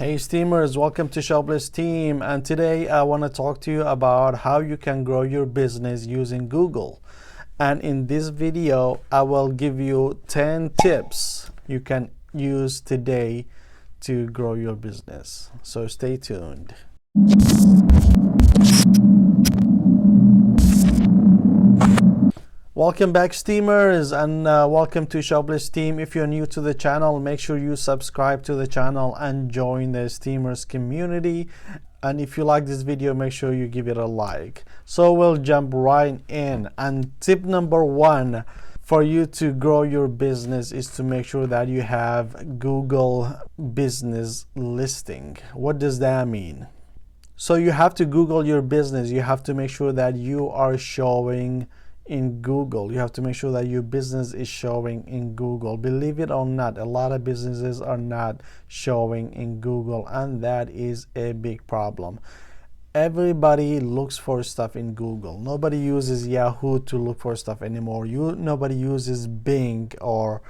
Hey Steamers, welcome to Shoobley Esteem, and today I want to talk to you about how you can grow your business using Google. And in this video, I will give you 10 tips you can use today to grow your business. So stay tuned. Welcome back Steamers, and welcome to Shoobley Esteem. If you're new to the channel, make sure you subscribe to the channel and join the Steamers community. And if you like this video, make sure you give it a like. So we'll jump right in. And tip number one for you to grow your business is to make sure that you have Google business listing. What does that mean? So you have to Google your business. You have to make sure that you are showing in Google. You have to make sure that your business is showing in Google. Believe it or not, a lot of businesses are not showing in Google, and that is a big problem. Everybody looks for stuff in Google. Nobody uses Yahoo to look for stuff anymore. Nobody uses Bing or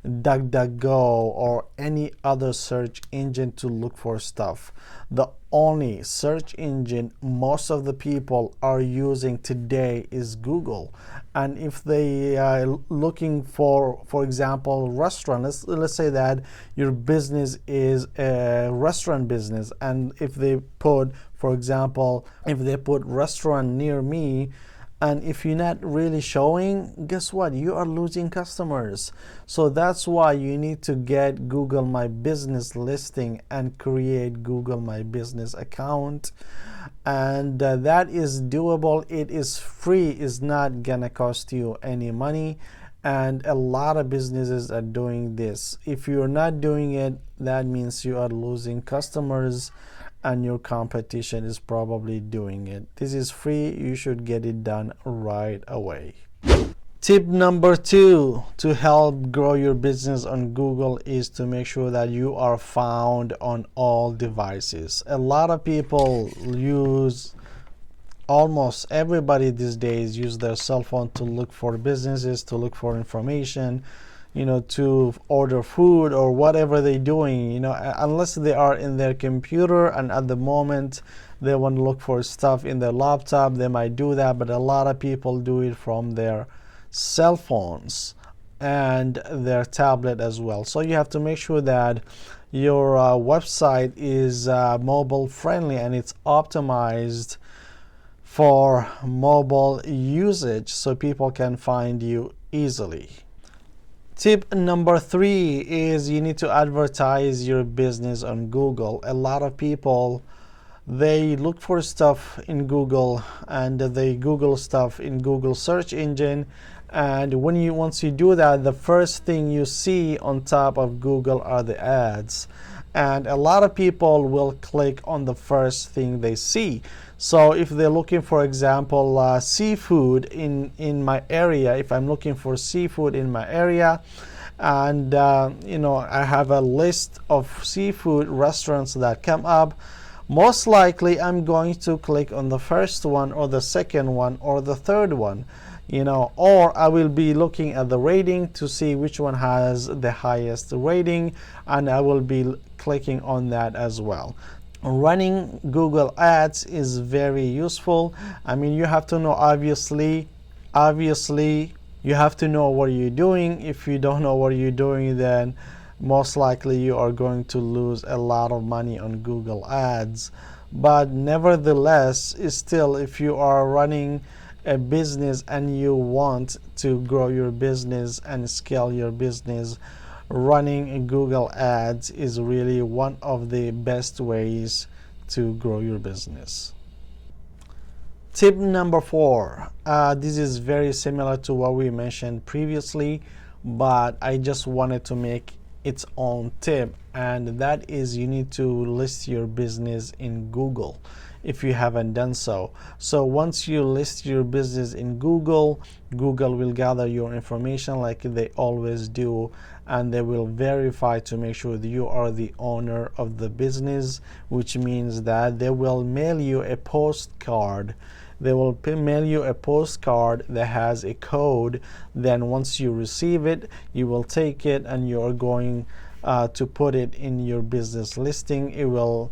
DuckDuckGo or any other search engine to look for stuff. The only search engine most of the people are using today is Google. And if they are looking for example, restaurant, let's say that your business is a restaurant business, and if they put, for example, if they put restaurant near me, and if you're not really showing, guess what? You are losing customers. So that's why you need to get Google My Business listing and create Google My Business account. And that is doable. It is free. It's not gonna cost you any money. And a lot of businesses are doing this. If you're not doing it, that means you are losing customers and your competition is probably doing it. This is free. You should get it done right away. Tip number two to help grow your business on Google is to make sure that you are found on all devices. A lot of people almost everybody these days use their cell phone to look for businesses, to look for information, to order food or whatever they're doing, unless they are in their computer and at the moment they want to look for stuff in their laptop, they might do that, but a lot of people do it from their cell phones and their tablet as well. So you have to make sure that your website is mobile friendly and it's optimized for mobile usage so people can find you easily. Tip number three is you need to advertise your business on Google. A lot of people, they look for stuff in Google and they Google stuff in Google search engine, and once you do that, the first thing you see on top of Google are the ads, and a lot of people will click on the first thing they see. So if they're looking, for example, seafood in my area, if I'm looking for seafood in my area, and I have a list of seafood restaurants that come up, most likely I'm going to click on the first one or the second one or the third one, or I will be looking at the rating to see which one has the highest rating, and I will be clicking on that as well. Running Google ads is very useful. I mean, you have to know, obviously you have to know what you're doing. If you don't know what you're doing, then most likely you are going to lose a lot of money on Google ads. But nevertheless, still, if you are running a business and you want to grow your business and scale your business, running Google ads is really one of the best ways to grow your business. Tip number four, this is very similar to what we mentioned previously, but I just wanted to make its own tip, and that is you need to list your business in Google if you haven't done so. So once you list your business in Google, Google will gather your information like they always do, and they will verify to make sure that you are the owner of the business, which means that they will mail you a postcard. They will mail you a postcard that has a code. Then once you receive it, you will take it and you are going to put it in your business listing. It will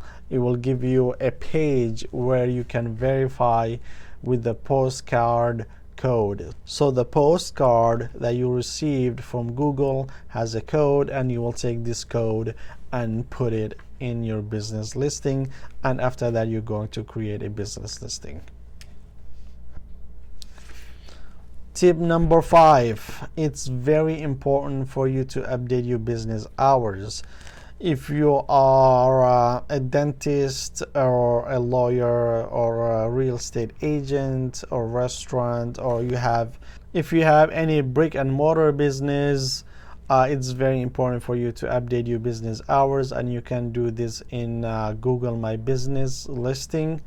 give you a page where you can verify with the postcard code. So the postcard that you received from Google has a code, and you will take this code and put it in your business listing, and after that you're going to create a business listing. Tip number 5, it's very important for you to update your business hours. If you are a dentist or a lawyer or a real estate agent or restaurant, or if you have any brick and mortar business, it's very important for you to update your business hours, and you can do this in Google My Business listing,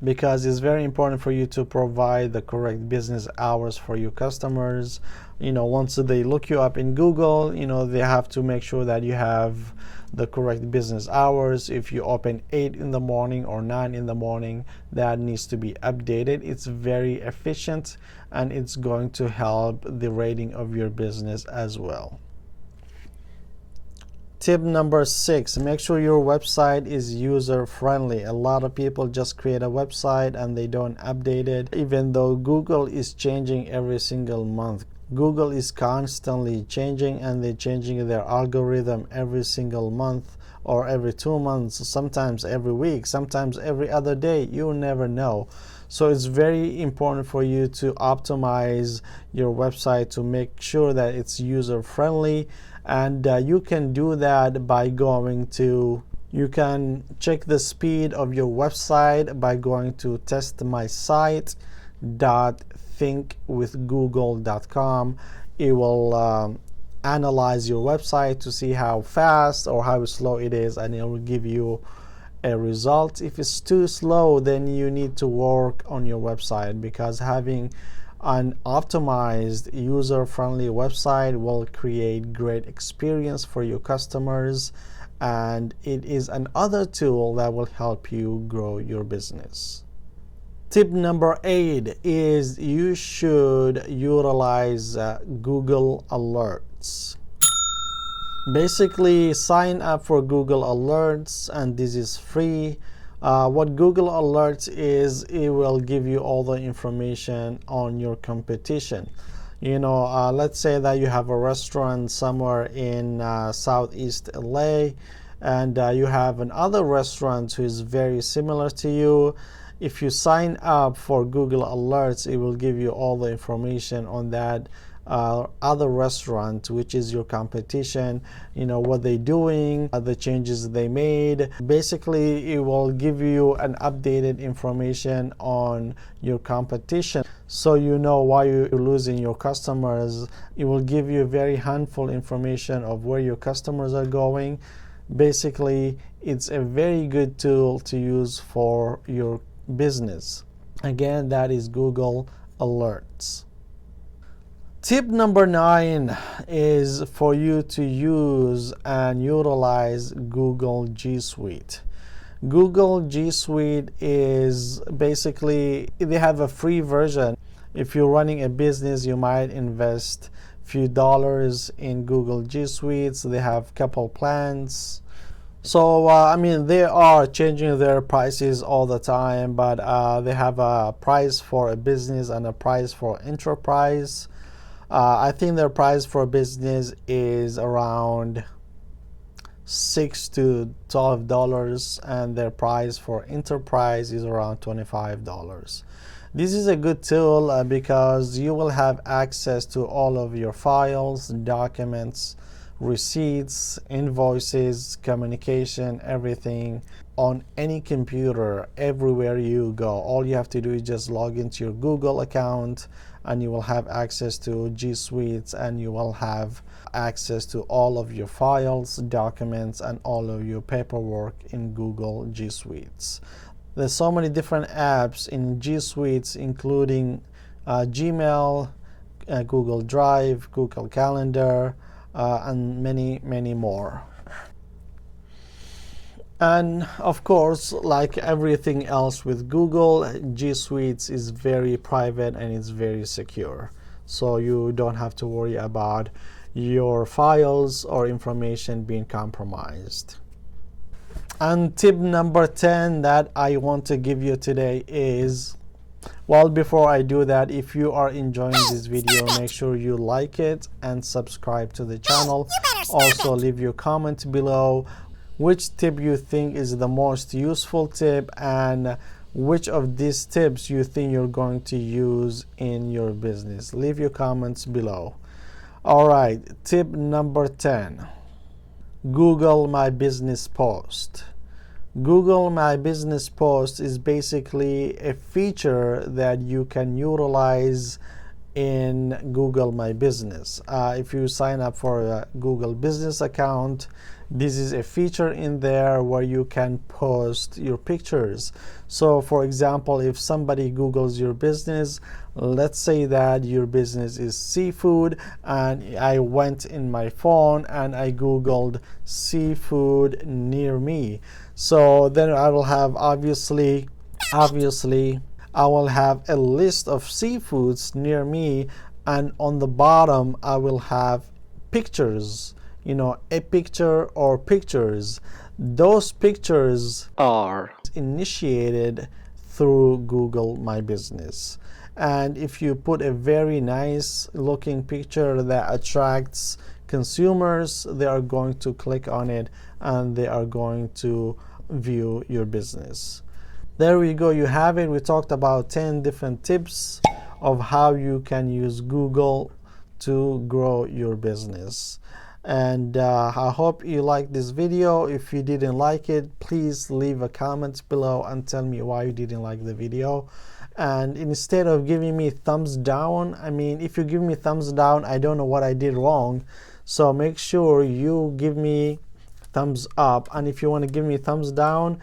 because it's very important for you to provide the correct business hours for your customers. Once they look you up in Google, they have to make sure that you have the correct business hours. If you open 8 in the morning or 9 in the morning, that needs to be updated. It's very efficient, and it's going to help the rating of your business as well. Tip number 6, make sure your website is user friendly. A lot of people just create a website and they don't update it, even though Google is changing every single month. Google is constantly changing, and they're changing their algorithm every single month or every 2 months, sometimes every week, sometimes every other day. You never know. So it's very important for you to optimize your website to make sure that it's user friendly. And you can do that by you can check the speed of your website by going to testmysite.thinkwithgoogle.com. It will analyze your website to see how fast or how slow it is, and it will give you a result. If it's too slow, then you need to work on your website, because having an optimized user-friendly website will create great experience for your customers, and it is another tool that will help you grow your business. Tip number 8 is you should utilize Google Alerts. Basically, sign up for Google Alerts, and this is free. What Google Alerts is, it will give you all the information on your competition. Let's say that you have a restaurant somewhere in Southeast LA, and you have another restaurant who is very similar to you. If you sign up for Google Alerts, it will give you all the information on that other restaurant, which is your competition, what they're doing, the changes they made. Basically, it will give you an updated information on your competition, so you know why you're losing your customers. It will give you very handful information of where your customers are going. Basically, it's a very good tool to use for your business. Again, that is Google Alerts. Tip number 9 is for you to use and utilize Google G Suite. Google G Suite is basically, they have a free version. If you're running a business, you might invest a few dollars in Google G Suite. So they have a couple plans. So, they are changing their prices all the time, but they have a price for a business and a price for enterprise. I think their price for business is around $6 to $12, and their price for enterprise is around $25. This is a good tool because you will have access to all of your files, documents, receipts, invoices, communication, everything on any computer, everywhere you go. All you have to do is just log into your Google account, and you will have access to G Suites, and you will have access to all of your files, documents, and all of your paperwork in Google G Suites. There's so many different apps in G Suites, including Gmail, Google Drive, Google Calendar, and many, many more. And of course, like everything else with Google, G Suites is very private and it's very secure. So you don't have to worry about your files or information being compromised. And tip number 10 that I want to give you today is, well, before I do that, if you are enjoying this video, make sure you like it and subscribe to the channel. Also, leave your comment below which tip you think is the most useful tip and which of these tips you think you're going to use in your business. Leave your comments below. All right, tip number 10. Google My Business Post. Google My Business Post is basically a feature that you can utilize in Google My Business. If you sign up for a Google Business account, this is a feature in there where you can post your pictures. So for example, if somebody Googles your business, let's say that your business is seafood, and I went in my phone and I Googled seafood near me. So then I will have obviously I will have a list of seafoods near me, and on the bottom I will have pictures, a picture or pictures. Those pictures are initiated through Google My Business. And if you put a very nice looking picture that attracts consumers, they are going to click on it and they are going to view your business. There we go, you have it. We talked about 10 different tips of how you can use Google to grow your business. And I hope you liked this video. If you didn't like it, please leave a comment below and tell me why you didn't like the video. And instead of giving me thumbs down, if you give me thumbs down, I don't know what I did wrong. So make sure you give me thumbs up. And if you want to give me thumbs down,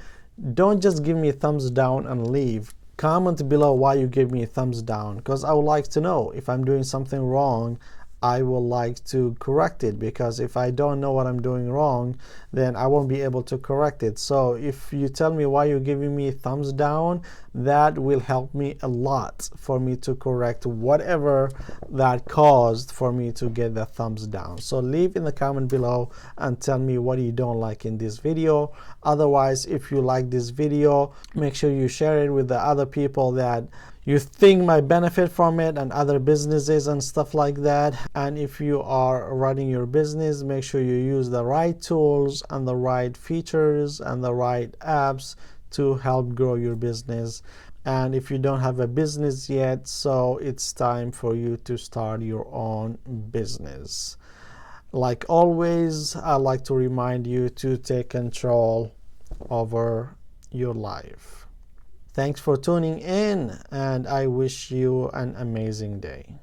don't just give me a thumbs down and leave. Comment below why you give me a thumbs down, because I would like to know. If I'm doing something wrong, I would like to correct it, because if I don't know what I'm doing wrong, then I won't be able to correct it. So if you tell me why you're giving me a thumbs down, that will help me a lot for me to correct whatever that caused for me to get the thumbs down. So leave in the comment below and tell me what you don't like in this video. Otherwise, if you like this video, make sure you share it with the other people that you think might benefit from it, and other businesses and stuff like that. And if you are running your business, make sure you use the right tools and the right features and the right apps to help grow your business. And if you don't have a business yet, so it's time for you to start your own business. Like always, I like to remind you to take control over your life. Thanks for tuning in, and I wish you an amazing day.